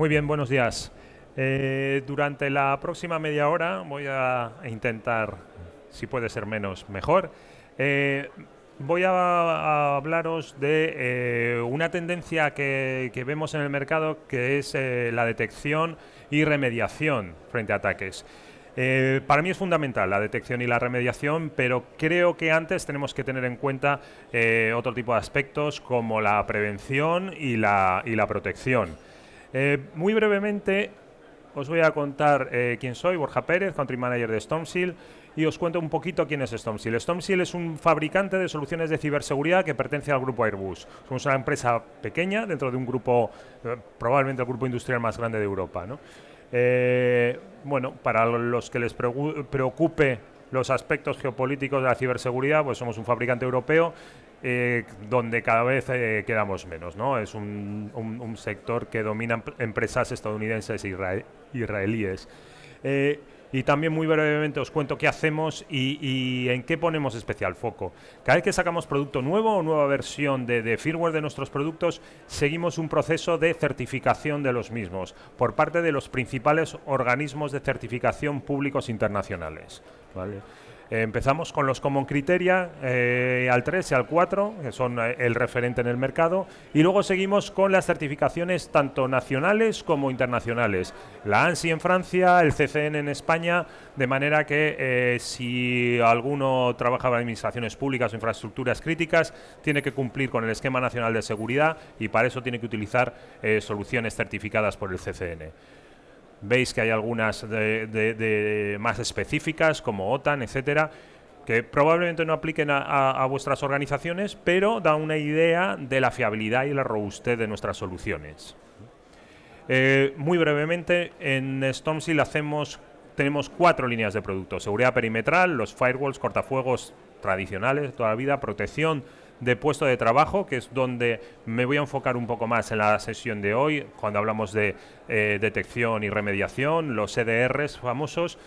Muy bien, buenos días. Durante la próxima media hora voy a intentar, si puede ser menos, mejor. Eh, Voy a hablaros de una tendencia que vemos en el mercado, que es la detección y remediación frente a ataques. Para mí es fundamental la detección y la remediación, pero creo que antes tenemos que tener en cuenta otro tipo de aspectos como la prevención y la protección. Muy brevemente os voy a contar quién soy, Borja Pérez, Country Manager de Stormshield, y os cuento un poquito quién es Stormshield. Stormshield es un fabricante de soluciones de ciberseguridad que pertenece al grupo Airbus. Somos una empresa pequeña dentro de un grupo, probablemente el grupo industrial más grande de Europa, ¿no? Bueno, para los que les preocupe los aspectos geopolíticos de la ciberseguridad, pues somos un fabricante europeo donde cada vez quedamos menos, ¿no? Es un sector que dominan empresas estadounidenses e israelíes. Y también muy brevemente os cuento qué hacemos y en qué ponemos especial foco. Cada vez que sacamos producto nuevo o nueva versión de firmware de nuestros productos, seguimos un proceso de certificación de los mismos por parte de los principales organismos de certificación públicos internacionales, ¿vale? Empezamos con los Common Criteria, al 3 y al 4, que son el referente en el mercado, y luego seguimos con las certificaciones tanto nacionales como internacionales. La ANSI en Francia, el CCN en España, de manera que si alguno trabaja en administraciones públicas o infraestructuras críticas, tiene que cumplir con el Esquema Nacional de Seguridad y para eso tiene que utilizar soluciones certificadas por el CCN. Veis que hay algunas más específicas, como OTAN, etcétera, que probablemente no apliquen a vuestras organizaciones, pero da una idea de la fiabilidad y la robustez de nuestras soluciones. Muy brevemente, en Stormshield tenemos 4 líneas de productos: seguridad perimetral, los firewalls, cortafuegos tradicionales de toda la vida, protección de puesto de trabajo, que es donde me voy a enfocar un poco más en la sesión de hoy, cuando hablamos de detección y remediación, los EDRs famosos,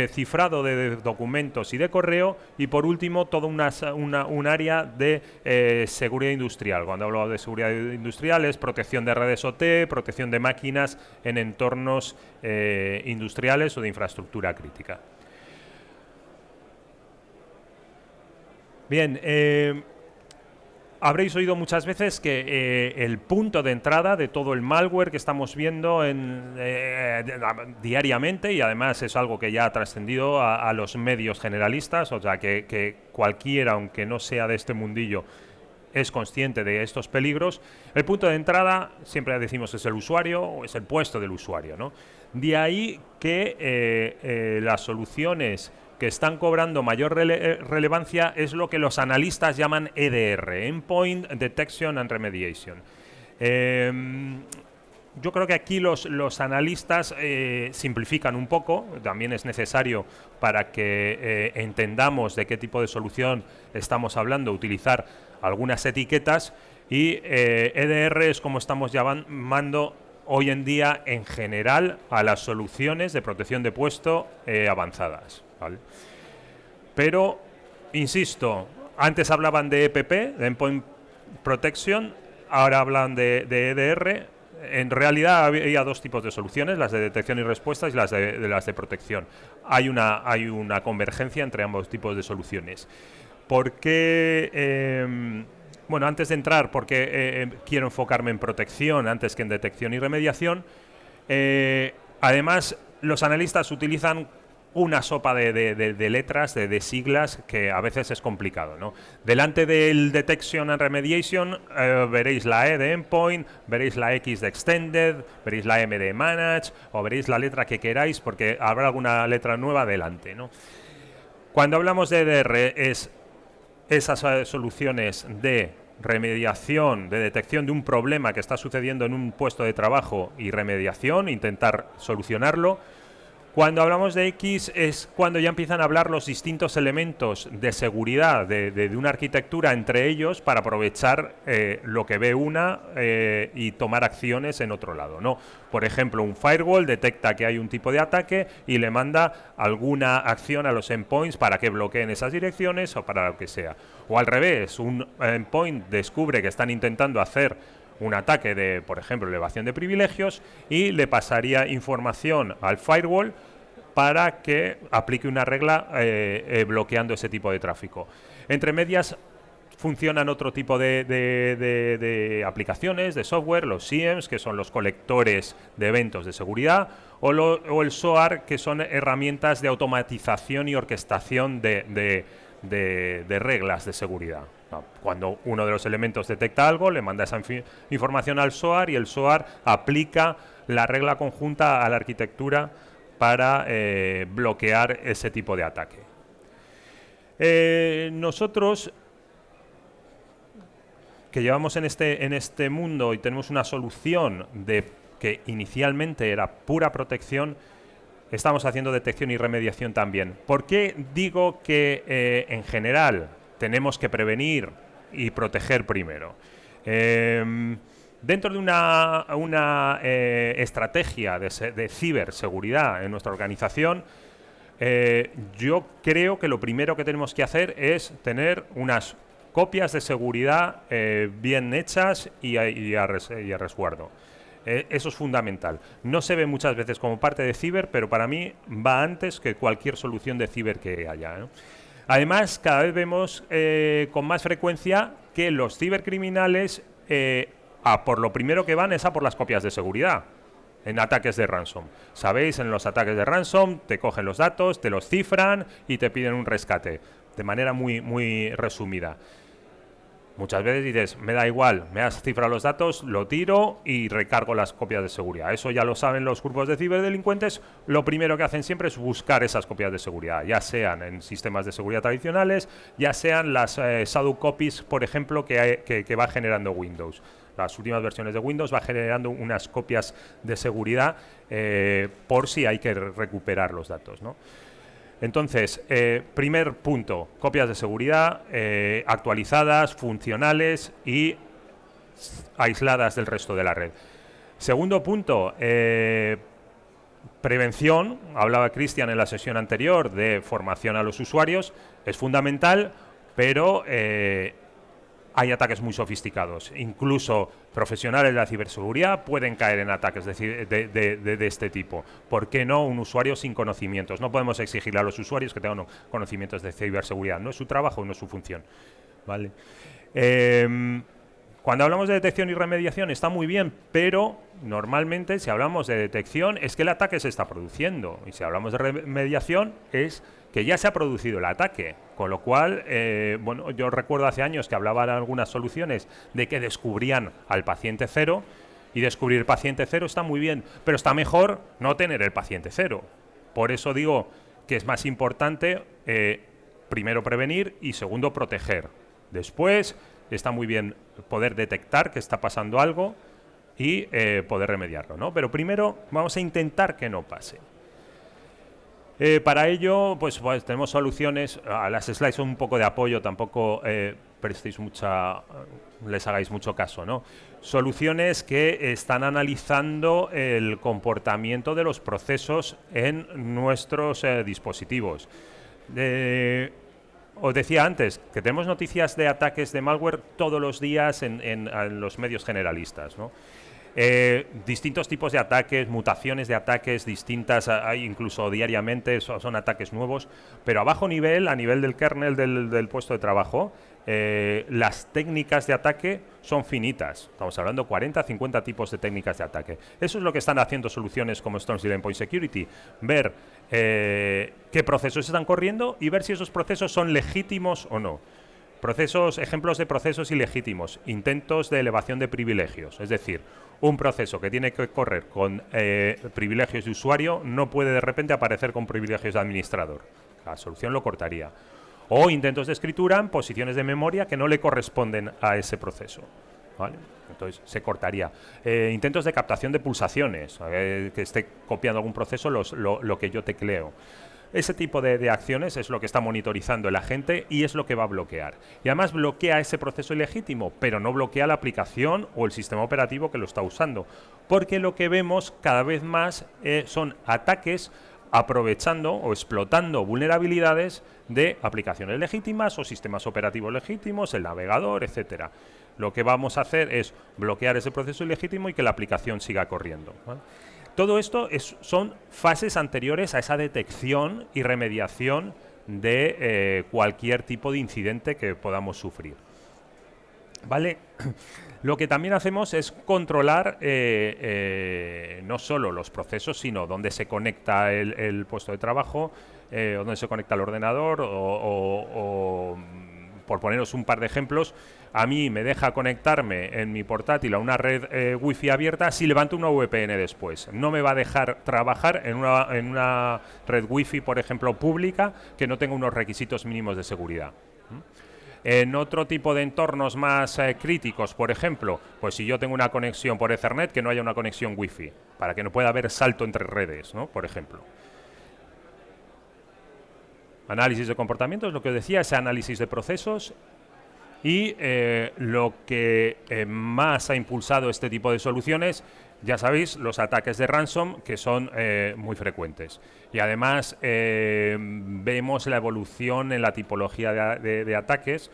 cifrado de documentos y de correo, y por último todo un área de seguridad industrial. Cuando hablo de seguridad industrial es protección de redes OT, protección de máquinas en entornos industriales o de infraestructura crítica. Bien, habréis oído muchas veces que el punto de entrada de todo el malware que estamos viendo diariamente, y además es algo que ya ha trascendido a los medios generalistas, o sea que cualquiera, aunque no sea de este mundillo, es consciente de estos peligros. El punto de entrada, siempre decimos, es el usuario o es el puesto del usuario, ¿no? De ahí que las soluciones que están cobrando mayor relevancia es lo que los analistas llaman EDR, Endpoint Detection and Remediation. Yo creo que aquí los analistas simplifican un poco, también es necesario para que entendamos de qué tipo de solución estamos hablando, utilizar algunas etiquetas, y EDR es como estamos llamando hoy en día en general a las soluciones de protección de puesto avanzadas, ¿vale? Pero, insisto, antes hablaban de EPP, de Endpoint Protection, ahora hablan de EDR. En realidad había 2 tipos de soluciones, las de detección y respuestas y las de protección. Hay una convergencia entre ambos tipos de soluciones. ¿Por qué? Bueno, antes de entrar, porque quiero enfocarme en protección antes que en detección y remediación. Además, los analistas utilizan una sopa de letras, de siglas, que a veces es complicado, ¿no? Delante del Detection and Remediation veréis la E de Endpoint, veréis la X de Extended, veréis la M de Manage, o veréis la letra que queráis, porque habrá alguna letra nueva delante, ¿no? Cuando hablamos de EDR es esas soluciones de remediación, de detección de un problema que está sucediendo en un puesto de trabajo y remediación, intentar solucionarlo. Cuando hablamos de X es cuando ya empiezan a hablar los distintos elementos de seguridad de una arquitectura entre ellos para aprovechar lo que ve una y tomar acciones en otro lado, ¿no? Por ejemplo, un firewall detecta que hay un tipo de ataque y le manda alguna acción a los endpoints para que bloqueen esas direcciones o para lo que sea. O al revés, un endpoint descubre que están intentando hacer un ataque de, por ejemplo, elevación de privilegios y le pasaría información al firewall para que aplique una regla bloqueando ese tipo de tráfico. Entre medias funcionan otro tipo de aplicaciones, de software, los SIEMs, que son los colectores de eventos de seguridad, o el SOAR, que son herramientas de automatización y orquestación de reglas de seguridad. Cuando uno de los elementos detecta algo, le manda esa información al SOAR y el SOAR aplica la regla conjunta a la arquitectura para bloquear ese tipo de ataque. Nosotros, que llevamos en este mundo y tenemos una solución que inicialmente era pura protección, estamos haciendo detección y remediación también. ¿Por qué digo que en general tenemos que prevenir y proteger primero? Dentro de una estrategia de ciberseguridad en nuestra organización, yo creo que lo primero que tenemos que hacer es tener unas copias de seguridad bien hechas y a resguardo. Eso es fundamental. No se ve muchas veces como parte de ciber, pero para mí va antes que cualquier solución de ciber que haya, ¿no? Además, cada vez vemos con más frecuencia que los cibercriminales por lo primero que van es a por las copias de seguridad en ataques de ransom. Sabéis, en los ataques de ransom te cogen los datos, te los cifran y te piden un rescate, de manera muy resumida. Muchas veces dices, me da igual, me has cifrado los datos, lo tiro y recargo las copias de seguridad. Eso ya lo saben los grupos de ciberdelincuentes. Lo primero que hacen siempre es buscar esas copias de seguridad, ya sean en sistemas de seguridad tradicionales, ya sean las shadow copies, por ejemplo, que va generando Windows. Las últimas versiones de Windows va generando unas copias de seguridad por si hay que recuperar los datos, ¿no? Entonces, primer punto, copias de seguridad actualizadas, funcionales y aisladas del resto de la red. Segundo punto, prevención. Hablaba Cristian en la sesión anterior de formación a los usuarios. Es fundamental, pero hay ataques muy sofisticados. Incluso profesionales de la ciberseguridad pueden caer en ataques de este tipo. ¿Por qué no un usuario sin conocimientos? No podemos exigirle a los usuarios que tengan conocimientos de ciberseguridad. No es su trabajo, no es su función, ¿vale? Cuando hablamos de detección y remediación está muy bien, pero normalmente si hablamos de detección es que el ataque se está produciendo. Y si hablamos de remediación es que ya se ha producido el ataque, con lo cual, bueno, yo recuerdo hace años que hablaban algunas soluciones de que descubrían al paciente cero, y descubrir paciente cero está muy bien, pero está mejor no tener el paciente cero. Por eso digo que es más importante, primero prevenir y segundo proteger. Después está muy bien poder detectar que está pasando algo y poder remediarlo, ¿no? Pero primero vamos a intentar que no pase. Para ello, pues tenemos soluciones. A las slides son un poco de apoyo, tampoco les hagáis mucho caso, ¿no? Soluciones que están analizando el comportamiento de los procesos en nuestros dispositivos. Os decía antes que tenemos noticias de ataques de malware todos los días en los medios generalistas, ¿no? Distintos tipos de ataques, mutaciones de ataques distintas, hay incluso diariamente, son ataques nuevos, pero a bajo nivel, a nivel del kernel del puesto de trabajo, las técnicas de ataque son finitas. Estamos hablando de 40, 50 tipos de técnicas de ataque. Eso es lo que están haciendo soluciones como Stormzy Endpoint Security, ver qué procesos están corriendo y ver si esos procesos son legítimos o no. Ejemplos de procesos ilegítimos, intentos de elevación de privilegios, es decir, un proceso que tiene que correr con privilegios de usuario no puede de repente aparecer con privilegios de administrador. La solución lo cortaría. O intentos de escritura en posiciones de memoria que no le corresponden a ese proceso, ¿vale? Entonces se cortaría. Intentos de captación de pulsaciones, que esté copiando algún proceso lo que yo tecleo. Ese tipo de acciones es lo que está monitorizando el agente y es lo que va a bloquear. Y además bloquea ese proceso ilegítimo, pero no bloquea la aplicación o el sistema operativo que lo está usando. Porque lo que vemos cada vez más son ataques aprovechando o explotando vulnerabilidades de aplicaciones legítimas o sistemas operativos legítimos, el navegador, etcétera. Lo que vamos a hacer es bloquear ese proceso ilegítimo y que la aplicación siga corriendo, ¿vale? Todo esto son fases anteriores a esa detección y remediación de cualquier tipo de incidente que podamos sufrir, ¿vale? Lo que también hacemos es controlar no solo los procesos, sino dónde se conecta el puesto de trabajo, dónde se conecta el ordenador o, por poneros un par de ejemplos, a mí me deja conectarme en mi portátil a una red wifi abierta si levanto una VPN después. No me va a dejar trabajar en una red wifi, por ejemplo, pública, que no tenga unos requisitos mínimos de seguridad. En otro tipo de entornos más críticos, por ejemplo, pues si yo tengo una conexión por Ethernet, que no haya una conexión Wi-Fi, para que no pueda haber salto entre redes, ¿no? Por ejemplo. Análisis de comportamientos, lo que os decía, ese análisis de procesos. Y lo que más ha impulsado este tipo de soluciones, ya sabéis, los ataques de ransom, que son muy frecuentes. Y además vemos la evolución en la tipología de ataques.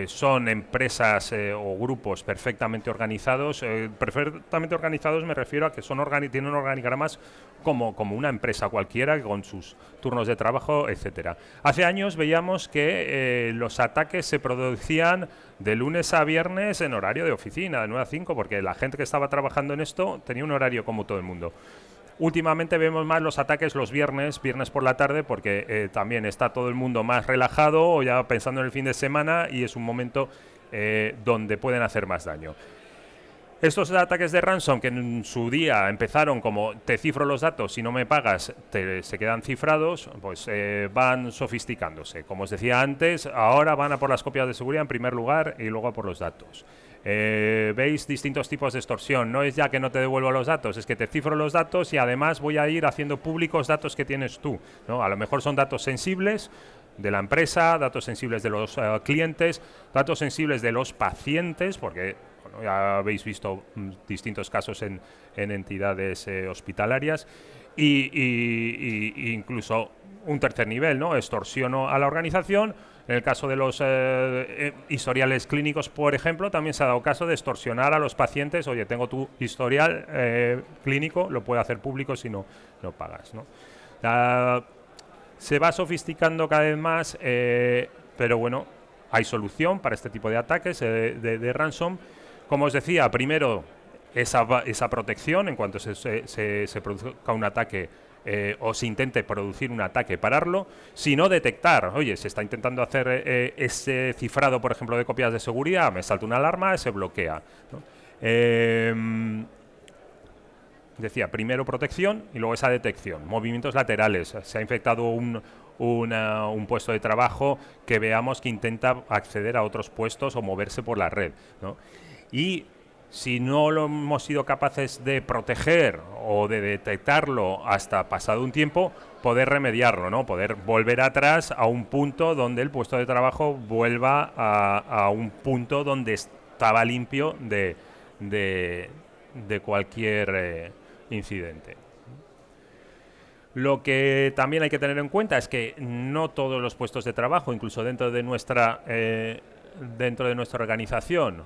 Son empresas o grupos perfectamente organizados. Perfectamente organizados me refiero a que tienen organigramas como una empresa cualquiera, con sus turnos de trabajo, etcétera. Hace años veíamos que los ataques se producían de lunes a viernes en horario de oficina, de 9 a 5, porque la gente que estaba trabajando en esto tenía un horario como todo el mundo. Últimamente vemos más los ataques los viernes por la tarde, porque también está todo el mundo más relajado o ya pensando en el fin de semana, y es un momento donde pueden hacer más daño. Estos ataques de ransom, que en su día empezaron como te cifro los datos, si no me pagas se quedan cifrados, pues van sofisticándose. Como os decía antes, ahora van a por las copias de seguridad en primer lugar y luego a por los datos. Veis distintos tipos de extorsión. No es ya que no te devuelvo los datos, es que te cifro los datos y además voy a ir haciendo públicos datos que tienes tú, ¿no? A lo mejor son datos sensibles de la empresa, datos sensibles de los clientes, datos sensibles de los pacientes, porque bueno, ya habéis visto distintos casos en entidades hospitalarias, y incluso un tercer nivel, ¿no? Extorsiono a la organización. En el caso de los historiales clínicos, por ejemplo, también se ha dado caso de extorsionar a los pacientes. Oye, tengo tu historial clínico, lo puedo hacer público si no pagas, ¿no? Se va sofisticando cada vez más, pero bueno, hay solución para este tipo de ataques de ransom. Como os decía, primero esa protección en cuanto se produzca un ataque o se intente producir un ataque, pararlo, sino detectar, oye, se está intentando hacer ese cifrado, por ejemplo, de copias de seguridad, me salta una alarma, se bloquea, ¿no? Decía, primero protección y luego esa detección. Movimientos laterales. Se ha infectado un puesto de trabajo que veamos que intenta acceder a otros puestos o moverse por la red, ¿no? Y si no lo hemos sido capaces de proteger o de detectarlo hasta pasado un tiempo, poder remediarlo, ¿no? Poder volver atrás a un punto donde el puesto de trabajo vuelva a un punto donde estaba limpio de cualquier incidente. Lo que también hay que tener en cuenta es que no todos los puestos de trabajo, incluso dentro de nuestra organización,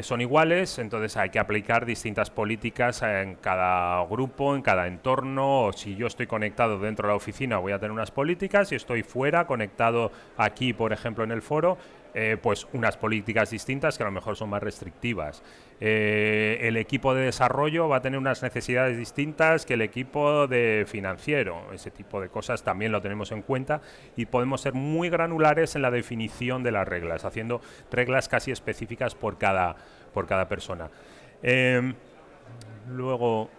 son iguales, entonces hay que aplicar distintas políticas en cada grupo, en cada entorno. O si yo estoy conectado dentro de la oficina, voy a tener unas políticas. Si estoy fuera, conectado aquí, por ejemplo, en el foro, pues unas políticas distintas que a lo mejor son más restrictivas. El equipo de desarrollo va a tener unas necesidades distintas que el equipo de financiero. Ese tipo de cosas también lo tenemos en cuenta y podemos ser muy granulares en la definición de las reglas, haciendo reglas casi específicas por cada persona. Luego...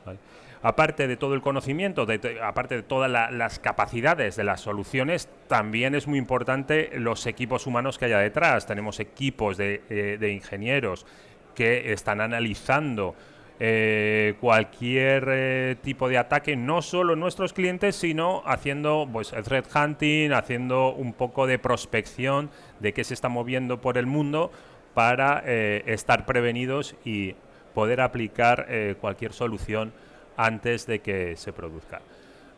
Vale. Aparte de todo el conocimiento, aparte de todas las capacidades de las soluciones, también es muy importante los equipos humanos que haya detrás. Tenemos equipos de ingenieros que están analizando cualquier tipo de ataque, no solo en nuestros clientes, sino haciendo pues, threat hunting, haciendo un poco de prospección de qué se está moviendo por el mundo para estar prevenidos y poder aplicar cualquier solución antes de que se produzca.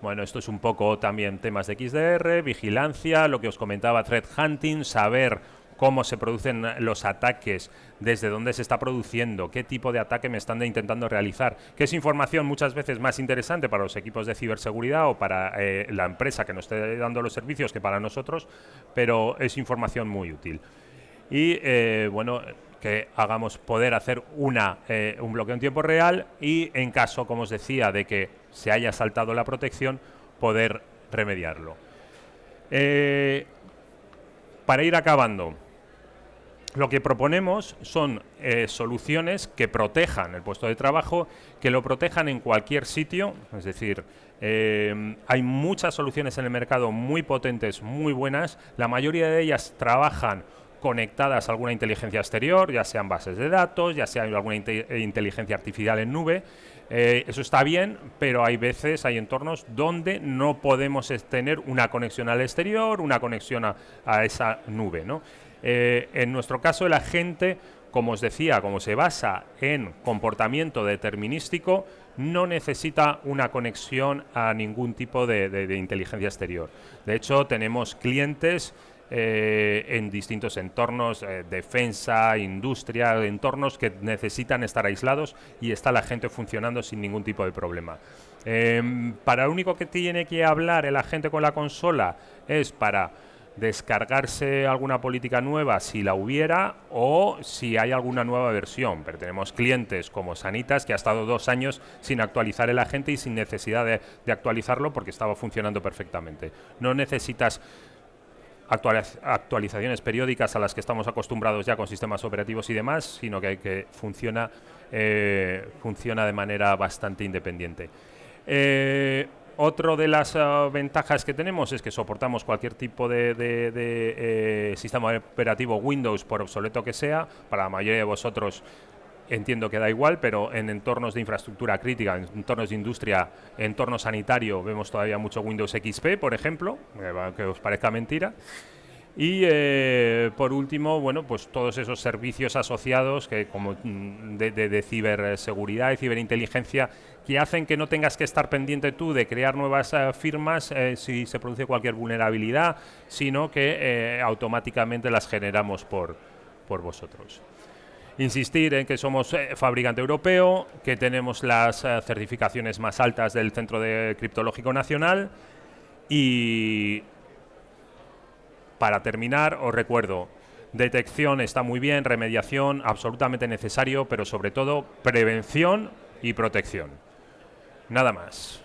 Bueno, esto es un poco también temas de XDR, vigilancia, lo que os comentaba, threat hunting, saber cómo se producen los ataques, desde dónde se está produciendo, qué tipo de ataque me están intentando realizar, que es información muchas veces más interesante para los equipos de ciberseguridad o para la empresa que nos esté dando los servicios que para nosotros, pero es información muy útil. Y bueno, que hagamos poder hacer un bloqueo en tiempo real y en caso, como os decía, de que se haya saltado la protección, poder remediarlo. Para ir acabando, lo que proponemos son soluciones que protejan el puesto de trabajo, que lo protejan en cualquier sitio, es decir, hay muchas soluciones en el mercado muy potentes, muy buenas, la mayoría de ellas trabajan conectadas a alguna inteligencia exterior, ya sean bases de datos, ya sea alguna inteligencia artificial en nube. Eso está bien, pero hay veces, hay entornos donde no podemos tener una conexión al exterior, una conexión a esa nube, ¿no? En nuestro caso, el agente, como os decía, como se basa en comportamiento determinístico, no necesita una conexión a ningún tipo de inteligencia exterior. De hecho, tenemos clientes en distintos entornos, defensa, industria, entornos que necesitan estar aislados y está la gente funcionando sin ningún tipo de problema. Para lo único que tiene que hablar el agente con la consola es para descargarse alguna política nueva si la hubiera o si hay alguna nueva versión, pero tenemos clientes como Sanitas que ha estado 2 años sin actualizar el agente y sin necesidad de actualizarlo porque estaba funcionando perfectamente. No necesitas actualizaciones periódicas a las que estamos acostumbrados ya con sistemas operativos y demás, sino que funciona de manera bastante independiente. Otra de las ventajas que tenemos es que soportamos cualquier tipo de sistema operativo Windows, por obsoleto que sea. Para la mayoría de vosotros entiendo que da igual, pero en entornos de infraestructura crítica, en entornos de industria, entorno sanitario, vemos todavía mucho Windows XP, por ejemplo, que os parezca mentira. Y por último, bueno, pues todos esos servicios asociados que como de ciberseguridad y ciberinteligencia que hacen que no tengas que estar pendiente tú de crear nuevas firmas si se produce cualquier vulnerabilidad, sino que automáticamente las generamos por vosotros. Insistir en que somos fabricante europeo, que tenemos las certificaciones más altas del Centro Criptológico Nacional y para terminar, os recuerdo, detección está muy bien, remediación absolutamente necesario, pero sobre todo prevención y protección. Nada más.